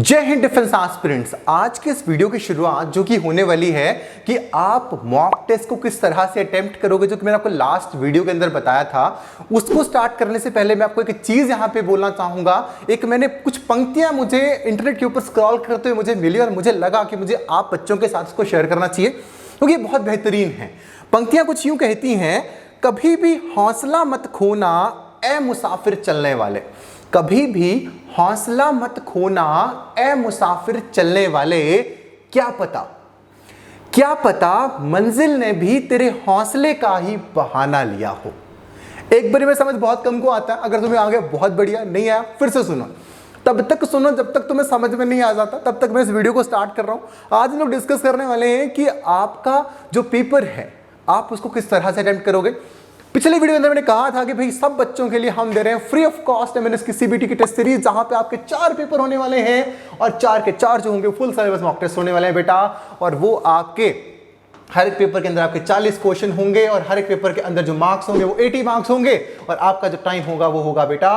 जय Hind defence aspirants. आज के इस वीडियो की शुरुआत जो कि होने वाली है कि आप मॉक टेस्ट को किस तरह से अटेम्प्ट करोगे, जो कि मैंने आपको लास्ट वीडियो के अंदर बताया था, उसको स्टार्ट करने से पहले मैं आपको एक चीज यहां पे बोलना चाहूंगा। एक मैंने कुछ पंक्तियां मुझे इंटरनेट के ऊपर स्क्रॉल करते हुए मुझे मिली और मुझे लगा कि मुझे आप बच्चों के साथ इसको शेयर करना चाहिए क्योंकि ये बहुत बेहतरीन है। पंक्तियां कुछ यूं कहती हैं, कभी भी हौसला मत खोना ए मुसाफिर चलने वाले, कभी भी हौसला मत खोना ए मुसाफिर चलने वाले, क्या पता मंजिल ने भी तेरे हौसले का ही बहाना लिया हो। एक बार में समझ बहुत कम को आता है, अगर तुम्हें आ गया बहुत बढ़िया, नहीं आया फिर से सुनो, तब तक सुनो जब तक तुम्हें समझ में नहीं आ जाता, तब तक मैं इस वीडियो को स्टार्ट कर रहा हूं। आज हम लोग डिस्कस करने वाले हैं कि आपका जो पेपर है आप उसको किस तरह से अटेम्प्ट करोगे। पिछले वीडियो में मैंने कहा था कि भाई सब बच्चों के लिए हम दे रहे हैं फ्री ऑफ कॉस्ट एमएनएस की सीबीटी की टेस्ट सीरीज, जहां पे आपके 4 पेपर होने वाले हैं और 4 के 4 जो होंगे फुल सिलेबस मॉक टेस्ट होने वाले हैं बेटा। और वो आपके हर एक पेपर के अंदर आपके 40 क्वेश्चन होंगे और हर एक पेपर के अंदर जो मार्क्स होंगे वो 80 मार्क्स होंगे और आपका जो टाइम होगा वो होगा बेटा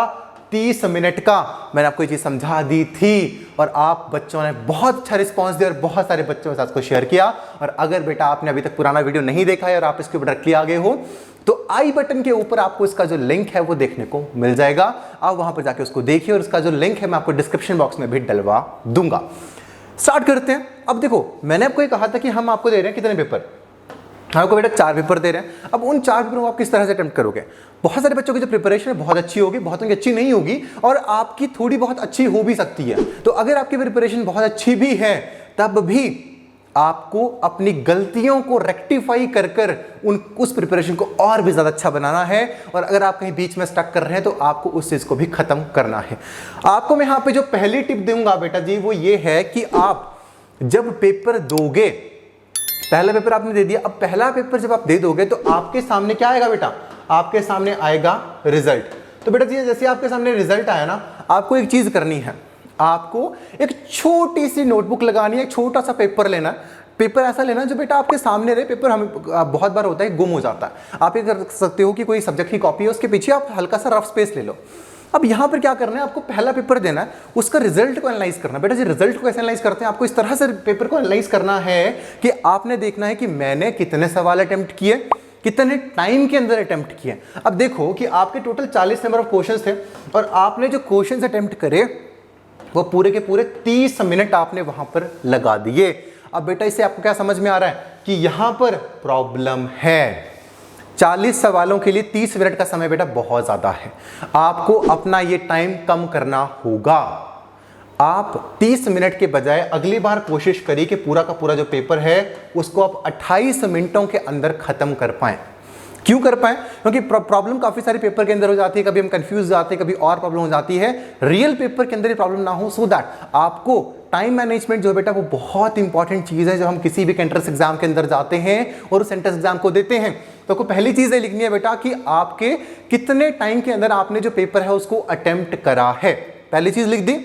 30 मिनट का। मैंने आपको ये चीज समझा दी थी और आप बच्चों ने बहुत अच्छा रिस्पांस दिया और बहुत सारे बच्चों के साथ इसको शेयर किया। और अगर बेटा आपने अभी तक पुराना वीडियो नहीं देखा है और आप इसके ऊपर डायरेक्टली आ गए हो तो आई बटन के ऊपर आपको इसका जो लिंक है वो देखने को मिल जाएगा। आप वहां पर जाके उसको देखिए और इसका जो लिंक है मैं आपको डिस्क्रिप्शन बॉक्स में भी डलवा दूंगा। स्टार्ट करते हैं। अब देखो, मैंने आपको ये कहा था कि हम आपको दे रहे हैं कितने पेपर, आपको बेटा 4 पेपर दे रहे हैं। अब उन 4 पेपरों को आप किस तरह से अटेम्प्ट करोगे। बहुत सारे बच्चों की जो प्रिपरेशन है बहुत अच्छी होगी, बहुतों की अच्छी नहीं होगी और आपकी थोड़ी बहुत अच्छी हो भी सकती है। तो अगर आपकी प्रिपरेशन बहुत अच्छी भी है तब भी आपको अपनी गलतियों को रेक्टिफाई कर कर उस प्रिपरेशन को और भी ज्यादा अच्छा बनाना है। और अगर आप कहीं बीच में स्टक कर रहे हैं तो आपको उस चीज को भी खत्म करना है। आपको मैं यहां पे जो पहली टिप दूंगा बेटा जी वो ये है कि आप जब पेपर दोगे, पहला पेपर आपने दे दिया, अब पहला पेपर जब आप दे दोगे तो आपके सामने क्या आएगा बेटा, आपके सामने आएगा रिजल्ट। तो बेटा जी जैसे आपके सामने रिजल्ट आया ना, आपको एक चीज करनी है, आपको एक छोटी सी नोटबुक लगानी है, एक छोटा सा पेपर लेना, पेपर ऐसा लेना जो बेटा आपके सामने रहे। पेपर हमें बहुत बार होता है गुम हो जाता है। आप ये कर सकते हो कि कोई सब्जेक्ट की कॉपी है उसके पीछे आप हल्का सा रफ स्पेस ले लो। अब यहां पर क्या करना है, आपको पहला पेपर देना है, उसका रिजल्ट को एनालाइज करना। बेटा जी रिजल्ट को कैसे एनालाइज करते हैं, आपको इस तरह से पेपर को एनालाइज करना है कि आपने देखना है कि मैंने कितने सवाल अटेम्प्ट किए, कितने टाइम के अंदर अटेम्प्ट किए। अब देखो कि आपके टोटल 40 नंबर ऑफ क्वेश्चंस थे और आपने जो क्वेश्चंस अटेम्प्ट करे वो पूरे के पूरे 30 मिनट आपने वहां पर लगा दिए। अब बेटा इससे आपको क्या समझ में आ रहा है कि यहां पर प्रॉब्लम है। 40 सवालों के लिए 30 मिनट का समय बेटा बहुत ज्यादा है। आपको अपना ये टाइम कम करना होगा। आप 30 मिनट के बजाय अगली बार कोशिश करिए कि पूरा का पूरा जो पेपर है उसको आप 28 मिनटों के अंदर खत्म कर पाएं। क्यों कर पाए, क्योंकि प्रॉब्लम काफी सारे पेपर के अंदर हो जाती है, कभी हम कंफ्यूज जाते हैं, कभी और प्रॉब्लम हो जाती है। रियल पेपर के अंदर ये प्रॉब्लम ना हो, सो दैट आपको टाइम मैनेजमेंट जो है बेटा वो बहुत इंपॉर्टेंट चीज है। जब हम किसी भी एंट्रेंस एग्जाम के अंदर जाते हैं और उस एंट्रेंस एग्जाम को देते हैं तो आपको पहली चीज ये लिखनी है बेटा कि आपके कितने टाइम के अंदर आपने जो पेपर है उसको अटेम्प्ट करा है। पहली चीज लिख दी।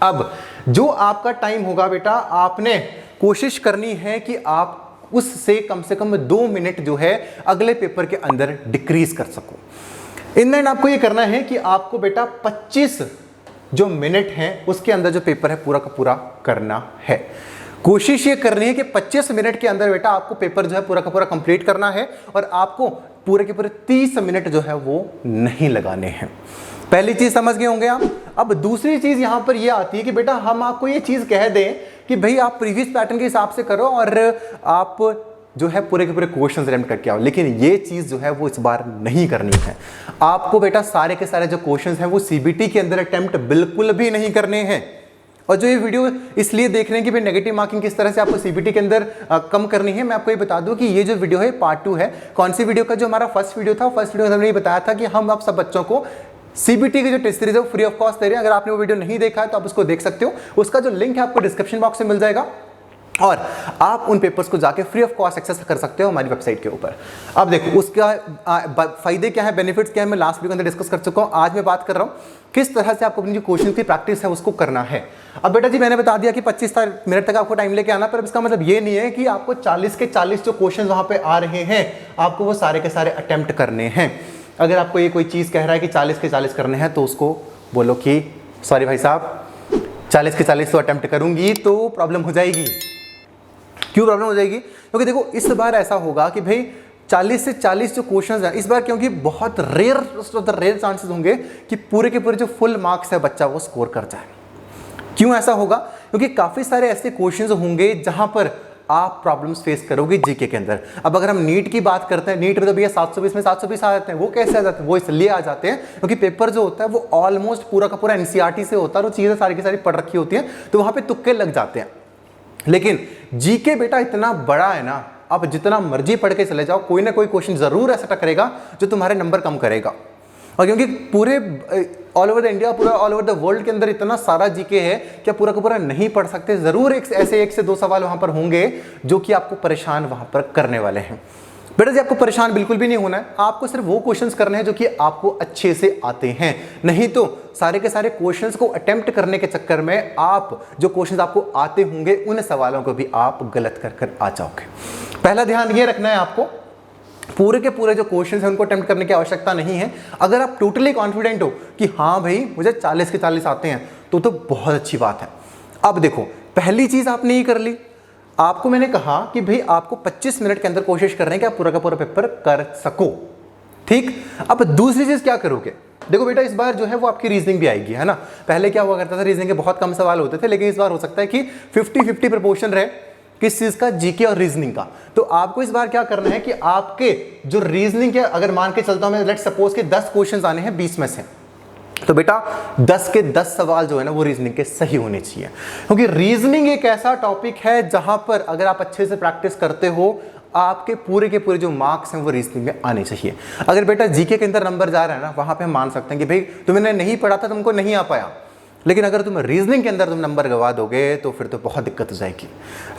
अब जो आपका टाइम होगा बेटा आपने कोशिश करनी है कि आप उससे कम से कम 2 मिनट जो है अगले पेपर के अंदर डिक्रीज कर सको। इन एंड आपको ये करना है कि आपको बेटा 25 जो मिनट हैं उसके अंदर जो पेपर है पूरा का पूरा करना है। कोशिश ये करनी है कि 25 मिनट के अंदर बेटा आपको पेपर जो है पूरा का पूरा कंप्लीट करना है और आपको पूरे के पूरे 30 मिनट जो है वो नहीं लगाने हैं। पहली चीज समझ गए होंगे आप। अब दूसरी चीज यहां पर यह आती है कि बेटा हम आपको ये चीज कह दें कि भाई आप प्रीवियस पैटर्न के हिसाब से करो और आप जो है पूरे के पूरे क्वेश्चन अटेम्प्ट करके आओ, लेकिन ये चीज जो है वो इस बार नहीं करनी है। आपको बेटा सारे के सारे जो क्वेश्चंस हैं वो सीबीटी के अंदर अटेम्प्ट बिल्कुल भी नहीं करने हैं। और जो ये वीडियो इसलिए देख रहे हैं कि भाई नेगेटिव मार्किंग किस तरह से आपको सीबीटी के अंदर कम करनी है, मैं आपको ये बता दूं कि ये जो वीडियो है पार्ट 2 है। कौन सी वीडियो का, जो हमारा फर्स्ट वीडियो था, फर्स्ट वीडियो में हमने ये बताया था कि हम आप सब बच्चों को सीबीटी की जो टेस्ट सीरीज है वो फ्री ऑफ कॉस्ट दे रहे हैं। अगर आपने वो वीडियो नहीं देखा है तो आप उसको देख सकते हो, उसका जो लिंक है आपको डिस्क्रिप्शन बॉक्स में मिल जाएगा और आप उन पेपर्स को जाके फ्री ऑफ कॉस्ट एक्सेस कर सकते हो हमारी वेबसाइट के ऊपर। अब देखो उसका फायदे क्या है, बेनिफिट्स क्या है, मैं लास्ट वीडियो के अंदर डिस्कस कर चुका हूं। आज मैं बात कर रहा हूं किस तरह से आपको अपनी जो क्वेश्चन की प्रैक्टिस है उसको करना है। अब बेटा जी मैंने बता दिया कि 25 मिनट तक आपको टाइम लेके आना, पर इसका मतलब ये नहीं है कि आपको 40 के 40 जो क्वेश्चन वहां पे आ रहे हैं आपको वो सारे के सारे अटेम्प्ट करने हैं। अगर आपको ये कोई चीज कह रहा है कि 40 के 40 करने हैं तो उसको बोलो कि सॉरी भाई साहब 40 के 40 तो अटेम्प्ट करूंगी तो प्रॉब्लम हो जाएगी। क्यों प्रॉब्लम हो जाएगी? क्योंकि देखो इस बार ऐसा होगा कि भाई 40 से 40 जो क्वेश्चंस हैं इस बार, क्योंकि बहुत रेयर चांसेस होंगे कि पूरे के पूरे जो फुल मार्क्स है बच्चा वो स्कोर कर जाए। क्यों ऐसा होगा? क्योंकि काफी सारे ऐसे क्वेश्चंस होंगे जहां पर आप प्रॉब्लम्स फेस करोगे जीके के अंदर। अब अगर हम नीट की बात करते हैं, नीट में तो भैया 720 में 720 आ जाते हैं। वो कैसे आ जाते हैं? वो इसलिए आ जाते हैं क्योंकि पेपर जो होता है वो ऑलमोस्ट पूरा का पूरा एनसीईआरटी से होता है और वो चीजें सारी की सारी पढ़ रखी होती हैं, तो वहां पे तुक्के लग जाते हैं। लेकिन जीके बेटा इतना बड़ा है ना, आप जितना मर्जी पढ़ के चले जाओ, कोई ना कोई क्वेश्चन जरूर ऐसा टकरेगा जो तुम्हारे नंबर कम करेगा। और क्योंकि पूरे ऑल ओवर द इंडिया, पूरा ऑल ओवर द वर्ल्ड के अंदर इतना सारा जीके है कि आप पूरा का पूरा नहीं पढ़ सकते। जरूर ऐसे 1 से 2 सवाल वहां पर होंगे जो कि आपको परेशान वहां पर करने वाले हैं। बेटा जी आपको परेशान बिल्कुल भी नहीं होना है, आपको सिर्फ वो क्वेश्चंस करने हैं जो कि आपको अच्छे से आते हैं। नहीं तो सारे के सारे क्वेश्चंस को अटेम्प्ट करने के चक्कर में आप जो क्वेश्चंस आपको आते होंगे उन सवालों को भी आप गलत कर आ जाओगे। पहला ध्यान ये रखना है आपको, पूरे के पूरे जो क्वेश्चंस हैं उनको अटेम्प्ट करने की आवश्यकता नहीं है। अगर आप टोटली कॉन्फिडेंट हो कि हाँ भाई मुझे 40 के 40 आते हैं तो बहुत अच्छी बात है। अब देखो पहली चीज आपने ये कर ली, आपको मैंने कहा कि भाई आपको 25 मिनट के अंदर कोशिश करने की आप पूरा का पूरा पेपर कर सको, ठीक। अब दूसरी चीज क्या करोगे? देखो बेटा इस बार जो है वो आपकी रीजनिंग भी आएगी, है ना। पहले क्या हुआ करता था, रीजनिंग के बहुत कम सवाल होते थे, लेकिन इस बार हो सकता है कि 50-50 प्रोपोर्शन रहे। किस चीज का? जीके और रीजनिंग का। तो आपको इस बार क्या करना है कि आपके जो रीजनिंग के, अगर मान के चलता हूं मैं, लेट सपोज के 10 क्वेश्चंस आने हैं 20 में से, तो बेटा 10 के 10 सवाल जो है ना वो रीजनिंग के सही होने चाहिए। क्योंकि रीजनिंग एक ऐसा टॉपिक है जहां पर अगर आप अच्छे से प्रैक्टिस करते हो, आपके पूरे के पूरे जो मार्क्स हैं वो रीजनिंग में आने चाहिए। अगर बेटा जीके के अंदर नंबर जा रहा है ना, वहां पे हम मान सकते हैं कि भाई तुमने नहीं पढ़ा था, तुमको नहीं आ पाया। लेकिन अगर तुम रीजनिंग के अंदर तुम नंबर गवा दोगे तो फिर तो बहुत दिक्कत हो जाएगी।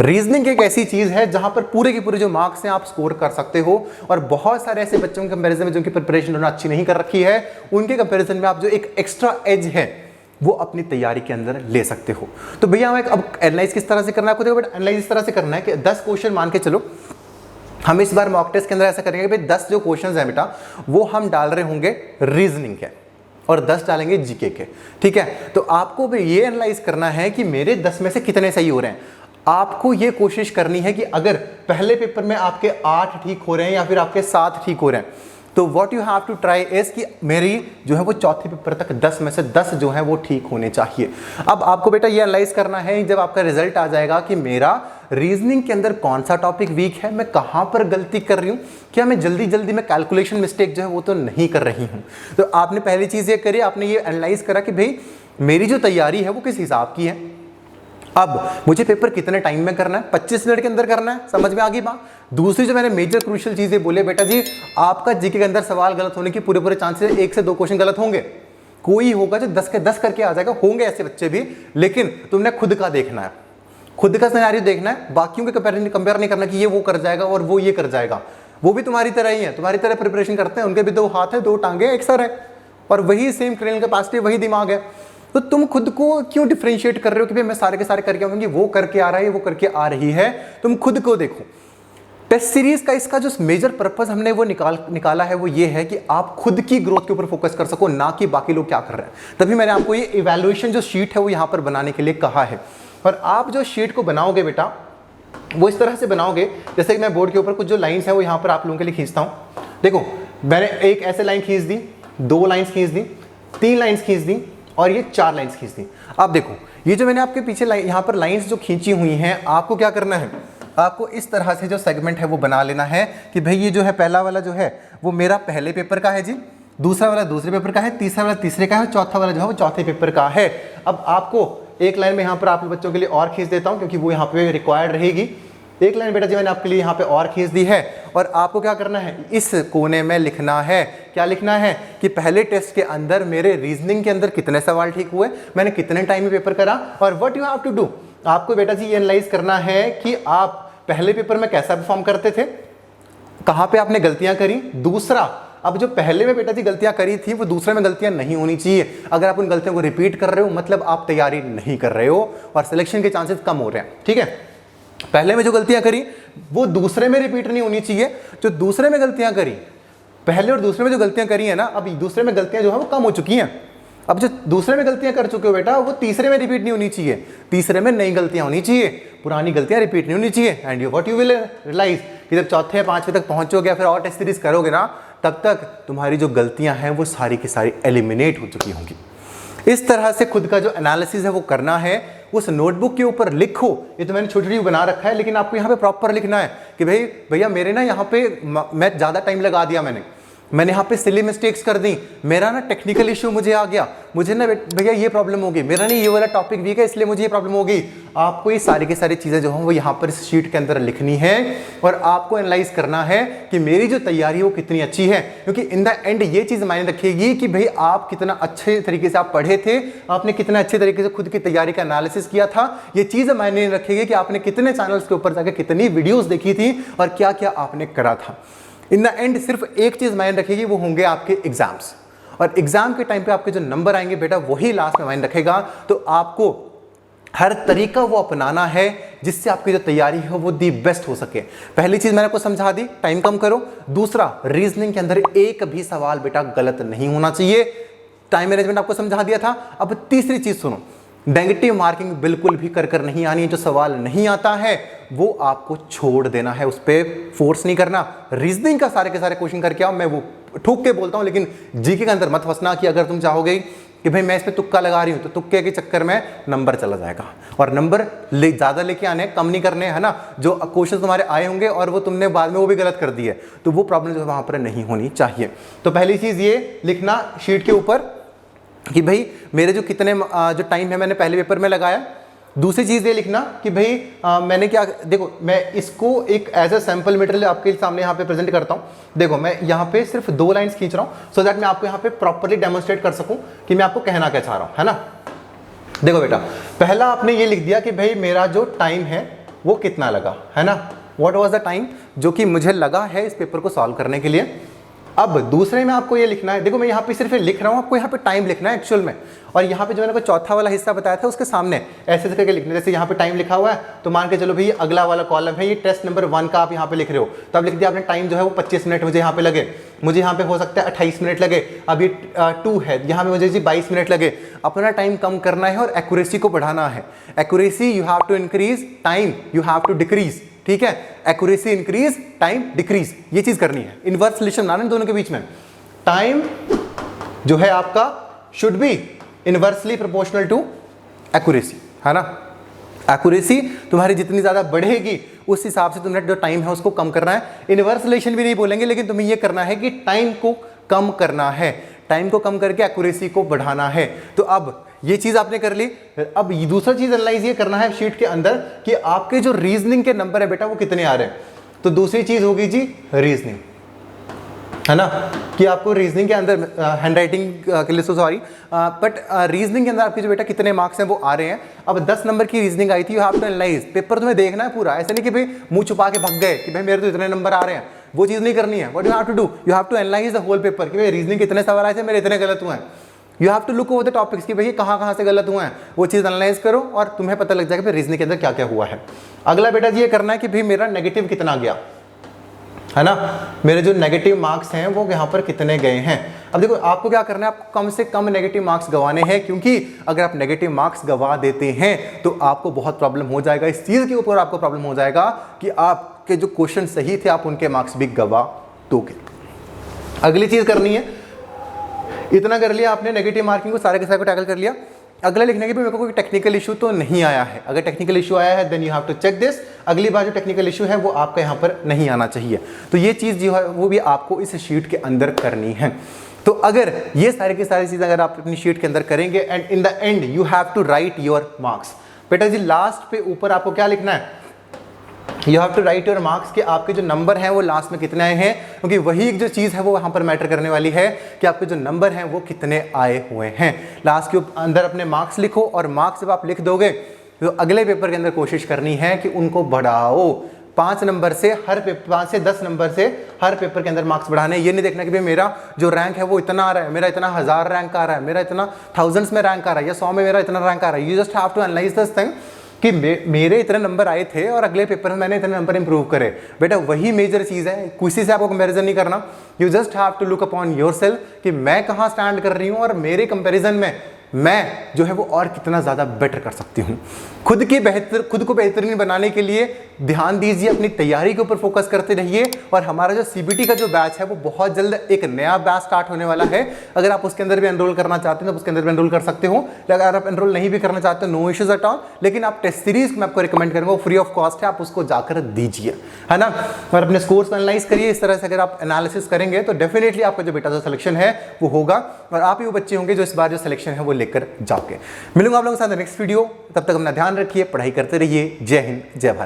रीजनिंग एक ऐसी चीज है जहां पर पूरे के पूरे जो मार्क्स हैं आप स्कोर कर सकते हो, और बहुत सारे ऐसे बच्चों के कंपैरिजन में जिनकी प्रिपरेशन उन्होंने अच्छी नहीं कर रखी है, उनके कंपैरिजन में आप जो एक एक्स्ट्रा एज है वो अपनी तैयारी के अंदर ले सकते हो। तो भैया हमें अब एनालाइज किस तरह से करना है आपको? देखो बेटा एनालाइज इस तरह से करना है कि 10 क्वेश्चन मान के चलो, हम इस बार मॉक टेस्ट के अंदर ऐसा करेंगे कि भाई 10 जो क्वेश्चन है बेटा वो हम डाल रहे होंगे रीजनिंग के और 10 डालेंगे जीके के, ठीक है। तो आपको भी ये एनालाइज करना है कि मेरे 10 में से कितने सही हो रहे हैं। आपको ये कोशिश करनी है कि अगर पहले पेपर में आपके 8 ठीक हो रहे हैं या फिर आपके 7 ठीक हो रहे हैं, तो what you have to try is कि मेरी जो है वो चौथे पेपर तक 10 में से 10 जो है वो ठीक होने चाहिए। अब आपको बेटा ये एनालाइज करना है जब आपका रिजल्ट आ जाएगा कि मेरा रीजनिंग के अंदर कौन सा टॉपिक वीक है, मैं कहां पर गलती कर रही हूं, क्या मैं जल्दी में कैलकुलेशन मिस्टेक जो है वो तो नहीं कर रही हूं। तो आपने पहली चीज ये करी, आपने ये एनालाइज करा कि भाई मेरी जो तैयारी है वो किस हिसाब की है। अब मुझे पेपर कितने टाइम में करना है? 25 मिनट के अंदर करना है। समझ में आ गई बात? दूसरी जो मैंने मेजर क्रूशियल चीजें बोले, बेटा जी आपका जीके के अंदर सवाल गलत होने की पूरे चांसेस 1 से 2 क्वेश्चन गलत होंगे। कोई होगा जो 10 के 10 करके आ जाएगा, होंगे ऐसे बच्चे भी, लेकिन तुमने खुद का देखना है, खुद का सिनेरियो देखना है। बाकियों के कंपेयर नहीं करना कि ये वो कर जाएगा और वो ये कर जाएगा। वो भी तुम्हारी तरह ही है, तुम्हारी तरह प्रिपरेशन करते हैं, उनके भी 2 हाथ है 2 टांगे एक सर है, और वही सेम ट्रेनिंग कैपेसिटी, वही दिमाग है। तो तुम खुद को क्यों डिफरेंशिएट कर रहे हो कि भाई मैं सारे के सारे करके आऊंगी, वो करके आ रहा है, वो करके आ रही है। तुम खुद को देखो। टेस्ट सीरीज का इसका जो मेजर पर्पस हमने वो निकाला है वो ये है कि आप खुद की ग्रोथ के ऊपर फोकस कर सको, ना कि बाकी लोग क्या कर रहे हैं। तभी मैंने आपको ये इवैल्यूएशन जो शीट है वो यहाँ पर बनाने के लिए कहा है। और आप जो शीट को बनाओगे बेटा वो इस तरह से बनाओगे, जैसे कि मैं बोर्ड के ऊपर कुछ जो लाइंस है वो यहाँ पर आप लोगों के लिए खींचता हूँ। देखो मैंने एक ऐसे लाइन खींच दी, 2 लाइन्स खींच दी, 3 लाइन्स खींच दी और ये 4 लाइन्स खींच दी। अब देखो ये जो मैंने आपके पीछे यहाँ पर लाइन्स जो खींची हुई हैं, आपको क्या करना है, आपको इस तरह से जो सेगमेंट है वो बना लेना है कि भाई ये जो है पहला वाला जो है वो मेरा पहले पेपर का है जी, दूसरा वाला दूसरे पेपर का है, तीसरा वाला तीसरे का है, चौथा वाला जो है वो चौथे पेपर का है। अब आपको एक लाइन में यहाँ पर आप बच्चों के लिए और खींच देता हूँ क्योंकि वो यहाँ पे रिक्वायर्ड रहेगी। एक लाइन बेटा जी मैंने आपके लिए यहाँ पे और खींच दी है, और आपको क्या करना है, इस कोने में लिखना है, क्या लिखना है कि पहले टेस्ट के अंदर मेरे रीजनिंग के अंदर कितने सवाल ठीक हुए, मैंने कितने टाइम में पेपर करा, और what you have to do, आपको बेटा जी ये एनालाइज करना है कि आप पहले पेपर में कैसा परफॉर्म करते थे, कहाँ पे आपने गलतियां करी। दूसरा, अब जो पहले में बेटा जी गलतियां करी थी वो दूसरे में गलतियां नहीं होनी चाहिए। अगर आप उन गलतियों को रिपीट कर रहे हो मतलब आप तैयारी नहीं कर रहे हो और सिलेक्शन के चांसेस कम हो रहे हैं, ठीक है। पहले में जो गलतियां करी वो दूसरे में रिपीट नहीं होनी चाहिए। जो दूसरे में गलतियां करी, पहले और दूसरे में जो गलतियां करी है ना, अब दूसरे में गलतियां जो है वो कम हो चुकी हैं। अब जो दूसरे में गलतियां कर चुके हो बेटा, वो तीसरे में रिपीट नहीं होनी चाहिए, तीसरे में नई गलतियां होनी चाहिए, पुरानी गलतियां रिपीट नहीं होनी चाहिए। And you what you will realise कि जब चौथे या पांचवें तक पहुंचोगे, फिर और टेस्ट सीरीज करोगे ना, तब तक तुम्हारी जो गलतियां हैं वो सारी की सारी एलिमिनेट हो चुकी होंगी। इस तरह से खुद का जो एनालिसिस है वो करना है, उस नोटबुक के ऊपर लिखो। ये तो मैंने छोटी छोटी बना रखा है, लेकिन आपको यहाँ पे प्रॉपर लिखना है कि भाई भैया मेरे ना यहाँ पे मैं ज़्यादा टाइम लगा दिया, मैंने यहाँ पे सिली मिस्टेक्स कर दी, मेरा ना टेक्निकल इशू मुझे आ गया, मुझे ना भैया ये प्रॉब्लम होगी, मेरा नहीं ये वाला टॉपिक वीक है इसलिए मुझे ये प्रॉब्लम होगी। आपको ये सारी की सारी चीज़ें जो हैं वो यहाँ पर इस शीट के अंदर लिखनी है और आपको एनालाइज करना है कि मेरी जो तैयारी है वो कितनी अच्छी है, क्योंकि इन द एंड ये चीज़ मायने रखेगी कि भाई आप कितना अच्छे तरीके से आप पढ़े थे, आपने कितना अच्छे तरीके से खुद की तैयारी का एनालिसिस किया था। ये चीज़ मायने रखेगी कि आपने कितने चैनल्स के ऊपर जाकर कितनी वीडियोज़ देखी थी और क्या क्या आपने करा था। इन द एंड सिर्फ एक चीज मायने रखेगी, वो होंगे आपके एग्जाम्स, और एग्जाम के टाइम पे आपके जो नंबर आएंगे बेटा वही लास्ट में मायने रखेगा। तो आपको हर तरीका वो अपनाना है जिससे आपकी जो तैयारी है वो दी बेस्ट हो सके। पहली चीज मैंने आपको समझा दी, टाइम कम करो। दूसरा, रीजनिंग के अंदर एक भी सवाल बेटा गलत नहीं होना चाहिए, टाइम मैनेजमेंट आपको समझा दिया था। अब तीसरी चीज सुनो, नेगेटिव मार्किंग बिल्कुल भी कर नहीं आनी है। जो सवाल नहीं आता है वो आपको छोड़ देना है, उस पर फोर्स नहीं करना। रीजनिंग का सारे के सारे क्वेश्चन करके आओ, मैं वो ठोक के बोलता हूं, लेकिन जीके के अंदर मत फंसना कि अगर तुम चाहोगे कि भाई मैं इस पे तुक्का लगा रही हूं तो तुक्के के चक्कर में नंबर चला जाएगा। और नंबर ज़्यादा लेके आने, कम नहीं करने, है ना। जो क्वेश्चन तुम्हारे आए होंगे और वो तुमने बाद में वो भी गलत कर दिए, तो वो प्रॉब्लम जो वहां पर नहीं होनी चाहिए। तो पहली चीज़ ये लिखना शीट के ऊपर कि भाई मेरे जो कितने जो टाइम है मैंने पहले पेपर में लगाया। दूसरी चीज़ ये लिखना कि भाई मैंने क्या, देखो मैं इसको एक एज अ सैम्पल मटेरियल आपके सामने यहाँ पे प्रेजेंट करता हूँ। देखो मैं यहाँ पे सिर्फ 2 लाइन्स खींच रहा हूँ सो दैट मैं आपको यहाँ पे प्रॉपरली डेमोन्स्ट्रेट कर सकूँ कि मैं आपको कहना क्या चाह रहा हूँ, है ना। देखो बेटा, पहला आपने ये लिख दिया कि भाई मेरा जो टाइम है वो कितना लगा, है ना। व्हाट वाज द टाइम जो कि मुझे लगा है इस पेपर को सॉल्व करने के लिए। अब दूसरे में आपको ये लिखना है, देखो मैं यहाँ पे सिर्फ लिख रहा हूँ, आपको यहाँ पे टाइम लिखना है एक्चुअल में। और यहाँ पे जो मैंने को चौथा वाला हिस्सा बताया था उसके सामने ऐसे करके लिखना है। जैसे यहाँ पे टाइम लिखा हुआ है तो मान के चलो भाई अगला वाला कॉलम है, ये टेस्ट नंबर 1 का आप यहाँ पे लिख रहे हो, तो अब लिख दिया आपने टाइम जो है वो 25 मिनट मुझे यहाँ पे लगे, मुझे यहाँ पे हो सकता है 28 मिनट लगे। अब ये 2 है, यहाँ पे मुझे जी 22 मिनट लगे। अपना टाइम कम करना है और एक्यूरेसी को बढ़ाना है। Accuracy you have to increase, time you have to decrease, ठीक है। एक्यूरेसी इंक्रीज, टाइम डिक्रीज, ये चीज करनी है। इनवर्स रिलेशन बनाना दोनों के बीच में। टाइम जो है आपका should be inversely proportional to accuracy, है ना। एक्यूरेसी तुम्हारी जितनी ज्यादा बढ़ेगी उस हिसाब से तुमने जो टाइम है उसको कम करना है। इनवर्स रिलेशन भी नहीं बोलेंगे, लेकिन तुम्हें ये करना है कि टाइम को कम करना है, टाइम को कम करके एक्यूरेसी को बढ़ाना है। तो अब ये चीज आपने कर ली। अब दूसरा चीज एनालाइज ये करना है शीट के अंदर कि आपके जो रीजनिंग के नंबर है बेटा वो कितने आ रहे हैं। तो दूसरी चीज होगी जी रीजनिंग, है ना, कि आपको रीजनिंग के अंदर हैंड राइटिंग के लिए सॉरी बट रीजनिंग के अंदर आपके जो बेटा कितने मार्क्स हैं वो आ रहे हैं। अब 10 नंबर की रीजनिंग आई थी, you have to analyse. Paper तुम्हें देखना है पूरा, ऐसे नहीं कि भाई मुंह छुपा के भाग गए कि भाई मेरे तो इतने नंबर आ रहे हैं, वो चीज़ नहीं करनी है। What you have to do, you have to analyse the whole paper कि भाई रीजनिंग कितने सवाल आए थे, मेरे इतने गलत हुए हैं। You have to look over the topics कि भाई कहाँ से गलत हुए हैं, वो चीज़ एनालाइज करो और तुम्हें पता लग जाएगा कि रीजनिंग के अंदर क्या क्या हुआ है। अगला बेटा जी ये करना है कि भाई मेरा नेगेटिव कितना गया, है ना, मेरे जो नेगेटिव मार्क्स हैं वो यहाँ पर कितने गए हैं। अब देखो आपको क्या करना है, आपको कम से कम नेगेटिव मार्क्स गंवाने हैं, क्योंकि अगर आप नेगेटिव मार्क्स गंवा देते हैं तो आपको बहुत प्रॉब्लम हो जाएगा। इस चीज़ के ऊपर आपको प्रॉब्लम हो जाएगा कि आपके जो क्वेश्चन सही थे आप उनके मार्क्स भी गंवा दोगे। अगली चीज़ करनी है, इतना कर लिया आपने, नेगेटिव मार्किंग को सारे के सारे को टैकल कर लिया। अगला लिखने के भी मेरे को कोई टेक्निकल इशू तो नहीं आया है। अगर टेक्निकल इशू आया है then you have to check this. अगली बार जो टेक्निकल इशू है वो आपका यहाँ पर नहीं आना चाहिए। तो ये चीज़ जो है वो भी आपको इस शीट के अंदर करनी है। तो अगर ये सारी की सारी चीज़ अगर आप अपनी शीट के अंदर करेंगे and in the end you have to write your marks. बेटा जी लास्ट पे ऊपर आपको क्या लिखना है, you have to write your marks कि आपके जो नंबर हैं वो लास्ट में कितने आए हैं, क्योंकि वही एक जो चीज़ है वो वहाँ पर मैटर करने वाली है कि आपके जो नंबर हैं वो कितने आए हुए हैं। लास्ट के अंदर अपने मार्क्स लिखो और मार्क्स जब आप लिख दोगे तो अगले पेपर के अंदर कोशिश करनी है कि उनको बढ़ाओ। 5 नंबर से हर पेपर, 5 से 10 नंबर से हर पेपर के अंदर मार्क्स बढ़ाने। ये नहीं देखना कि भाई मेरा जो रैंक है वो इतना आ रहा है, मेरा इतना 1000 रैंक आ रहा है, मेरा इतना थाउजेंड्स में रैंक आ रहा है या 100 में मेरा इतना रैंक आ रहा है। You just have to analyse this thing कि मेरे इतने नंबर आए थे और अगले पेपर में मैंने इतने नंबर इंप्रूव करे। बेटा वही मेजर चीज़ है, किसी से आपको कंपैरिजन नहीं करना। You just have to look upon yourself कि मैं कहाँ स्टैंड कर रही हूँ और मेरे कंपैरिजन में मैं जो है वो और कितना ज़्यादा बेटर कर सकती हूँ। खुद को बेहतरीन बनाने के लिए ध्यान दीजिए, अपनी तैयारी के ऊपर फोकस करते रहिए। और हमारा जो CBT का जो बैच है वो बहुत जल्द एक नया बैच स्टार्ट होने वाला है। अगर आप उसके अंदर भी एनरोल करना चाहते हैं तो उसके अंदर भी एनरोल कर सकते हो। अगर आप एनरोल नहीं भी करना चाहते नो इश्यूज एट ऑल, लेकिन आप टेस्ट सीरीज मैं आपको रिकमेंड करूंगा, फ्री ऑफ कॉस्ट है, आप उसको जाकर दीजिए, है ना। और अपने स्कोर्स को एनालाइज करिए। इस तरह से अगर आप एनालिसिस करेंगे तो डेफिनेटली आपका जो बेटा जो सिलेक्शन है वो होगा और आप ही वो बच्चे होंगे जो इस बार जो सिलेक्शन है वो लेकर जाओगे। मिलूंगा आप लोगों के साथ नेक्स्ट वीडियो, तब तक अपना ध्यान रखिए, पढ़ाई करते रहिए। जय हिंद, जय भारत।